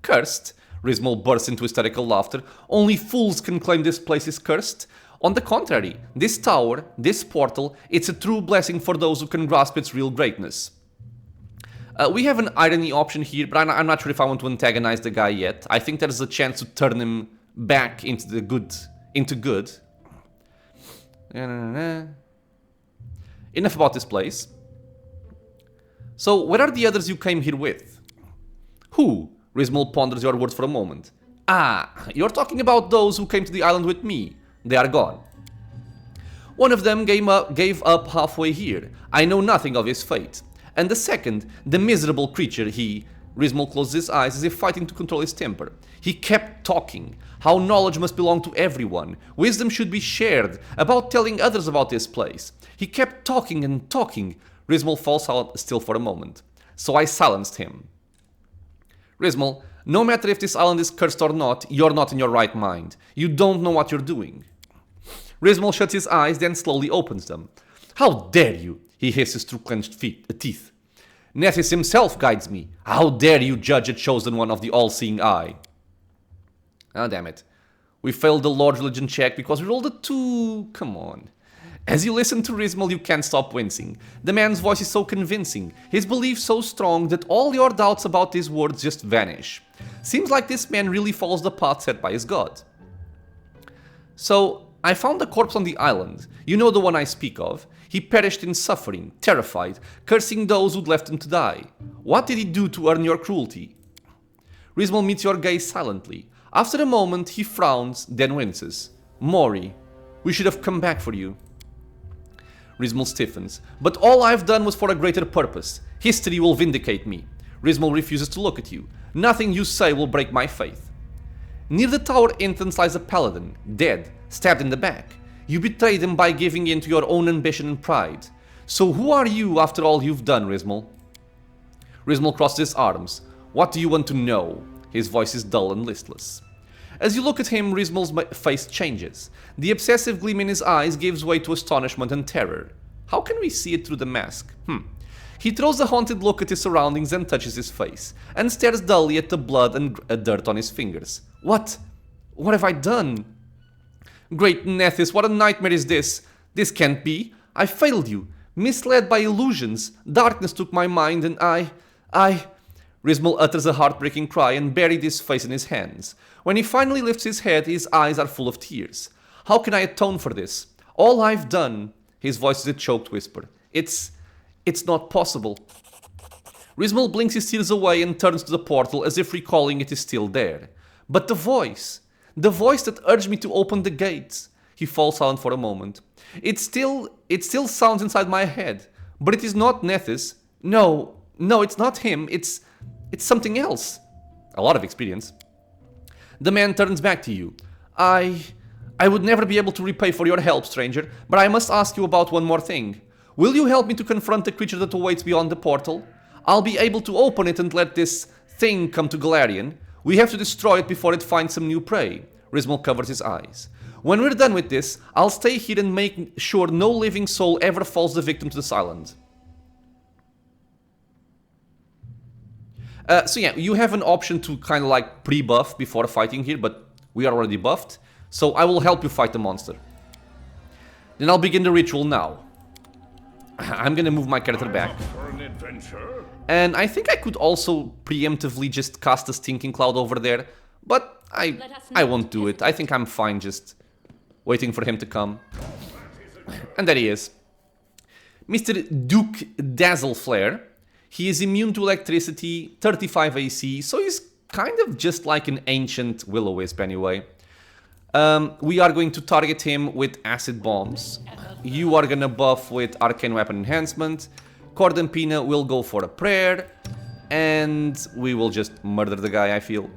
Cursed? Rizmal bursts into hysterical laughter. Only fools can claim this place is cursed. On the contrary, this tower, this portal, it's a true blessing for those who can grasp its real greatness. We have an irony option here, but I'm not sure if I want to antagonize the guy yet. I think there's a chance to turn him back into good. Enough about this place. So, where are the others you came here with? Who? Rizmal ponders your words for a moment. Ah, you're talking about those who came to the island with me. They are gone. One of them gave up halfway here. I know nothing of his fate. And the second, the miserable creature, Rizmal closed his eyes as if fighting to control his temper. He kept talking. How knowledge must belong to everyone. Wisdom should be shared. About telling others about this place. He kept talking and talking. Rizmal falls out still for a moment. So I silenced him. Rizmal, no matter if this island is cursed or not, you're not in your right mind. You don't know what you're doing. Rizmal shuts his eyes, then slowly opens them. How dare you? He hisses through clenched teeth. Nethys himself guides me. How dare you judge a chosen one of the all-seeing eye? Ah, damn it. We failed the Lord's religion check because we rolled a 2. Come on. As you listen to Rizmal, you can't stop wincing. The man's voice is so convincing, his belief so strong that all your doubts about his words just vanish. Seems like this man really follows the path set by his god. So, I found a corpse on the island. You know the one I speak of. He perished in suffering, terrified, cursing those who'd left him to die. What did he do to earn your cruelty? Rizmal meets your gaze silently. After a moment, he frowns, then winces. Mori, we should have come back for you. Rizmal stiffens. But all I've done was for a greater purpose. History will vindicate me. Rizmal refuses to look at you. Nothing you say will break my faith. Near the tower entrance lies a paladin, dead, stabbed in the back. You betrayed him by giving in to your own ambition and pride. So who are you after all you've done, Rizmal? Rizmal crosses his arms. What do you want to know? His voice is dull and listless. As you look at him, Rizmal's face changes. The obsessive gleam in his eyes gives way to astonishment and terror. How can we see it through the mask? He throws a haunted look at his surroundings and touches his face, and stares dully at the blood and dirt on his fingers. What? What have I done? Great Nethys, what a nightmare is this? This can't be. I failed you. Misled by illusions. Darkness took my mind and I... Rizmal utters a heartbreaking cry and buried his face in his hands. When he finally lifts his head, his eyes are full of tears. How can I atone for this? All I've done... His voice is a choked whisper. It's not possible. Rizmal blinks his tears away and turns to the portal as if recalling it is still there. But the voice that urged me to open the gates. He falls silent for a moment. It still sounds inside my head, but it is not Nethys. No, it's not him. It's something else. A lot of experience. The man turns back to you. I would never be able to repay for your help, stranger, but I must ask you about one more thing. Will you help me to confront the creature that awaits beyond the portal? I'll be able to open it and let this thing come to Galarian. We have to destroy it before it finds some new prey. Rizmal covers his eyes. When we're done with this, I'll stay here and make sure no living soul ever falls the victim to this island. So yeah, you have an option to kind of like pre-buff before fighting here, but we are already buffed. So I will help you fight the monster. Then I'll begin the ritual now. I'm gonna move my character back. For an adventure? And I think I could also preemptively just cast a stinking cloud over there, but I won't do it. I think I'm fine just waiting for him to come. And there he is. Mr. Duke Dazzleflare. He is immune to electricity, 35 AC, so he's kind of just like an ancient will-o-wisp anyway. We are going to target him with acid bombs. You are gonna buff with arcane weapon enhancement. Cordampina will go for a prayer. And we will just murder the guy, I feel.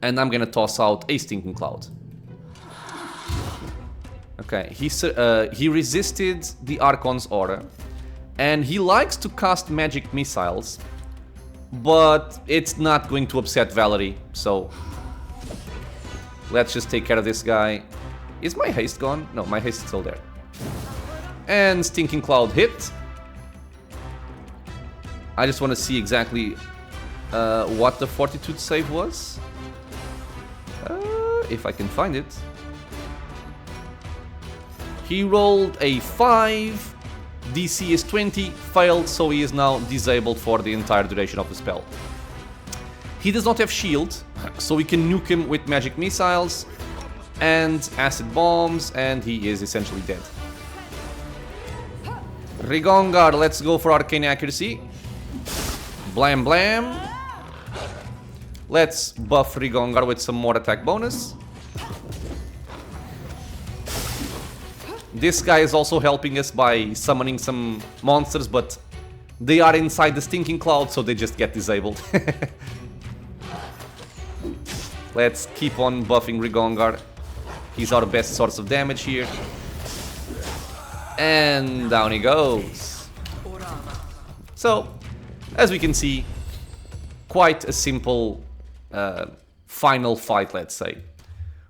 And I'm gonna toss out a stinking cloud. Okay, he resisted the Archon's aura. And he likes to cast magic missiles. But it's not going to upset Valerie, so... Let's just take care of this guy. Is my haste gone? No, my haste is still there. And Stinking Cloud hit. I just want to see exactly what the Fortitude save was. If I can find it. He rolled a 5. DC is 20, failed, so he is now disabled for the entire duration of the spell. He does not have shield, so we can nuke him with magic missiles and acid bombs, and he is essentially dead. Rigongar, let's go for arcane accuracy. Blam blam. Let's buff Rigongar with some more attack bonus. This guy is also helping us by summoning some monsters, but they are inside the stinking cloud, so they just get disabled. Let's keep on buffing Rigongar. He's our best source of damage here. And down he goes. So, as we can see, quite a simple final fight, let's say.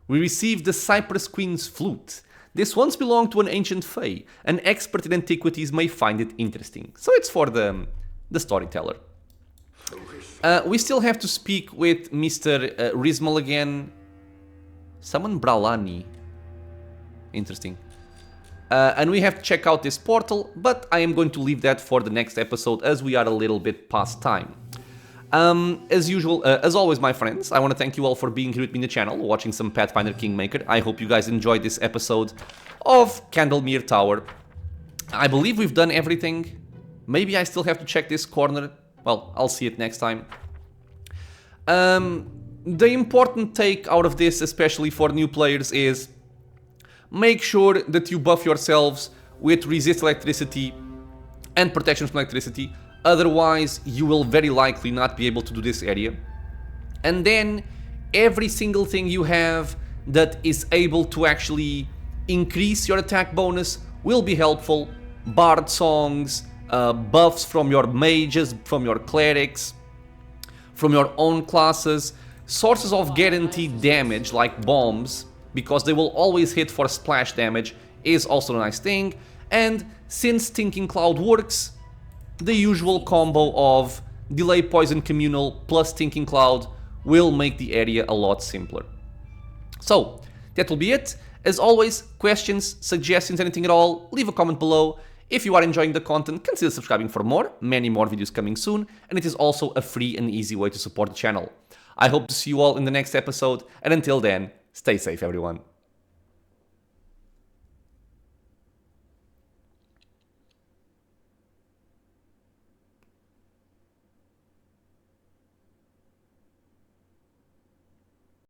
We received the Cypress Queen's Flute. This once belonged to an ancient fae. An expert in antiquities may find it interesting. So it's for the storyteller. We still have to speak with Mr. Rizmal again. Summon Bralani. Interesting. And we have to check out this portal, but I am going to leave that for the next episode as we are a little bit past time. As usual, as always, my friends, I want to thank you all for being here with me in the channel, watching some Pathfinder Kingmaker. I hope you guys enjoyed this episode of Candlemere Tower. I believe we've done everything. Maybe I still have to check this corner. Well, I'll see it next time. The important take out of this, especially for new players, is make sure that you buff yourselves with resist electricity and protection from electricity. Otherwise, you will very likely not be able to do this area. And then, every single thing you have that is able to actually increase your attack bonus will be helpful. Bard songs, buffs from your mages, from your clerics, from your own classes, sources of guaranteed damage like bombs, because they will always hit for splash damage, is also a nice thing. And since Stinking Cloud works, the usual combo of Delay Poison Communal plus Stinking Cloud will make the area a lot simpler. So, that will be it. As always, questions, suggestions, anything at all, leave a comment below. If you are enjoying the content, consider subscribing for more. Many more videos coming soon, and it is also a free and easy way to support the channel. I hope to see you all in the next episode, and until then, stay safe everyone.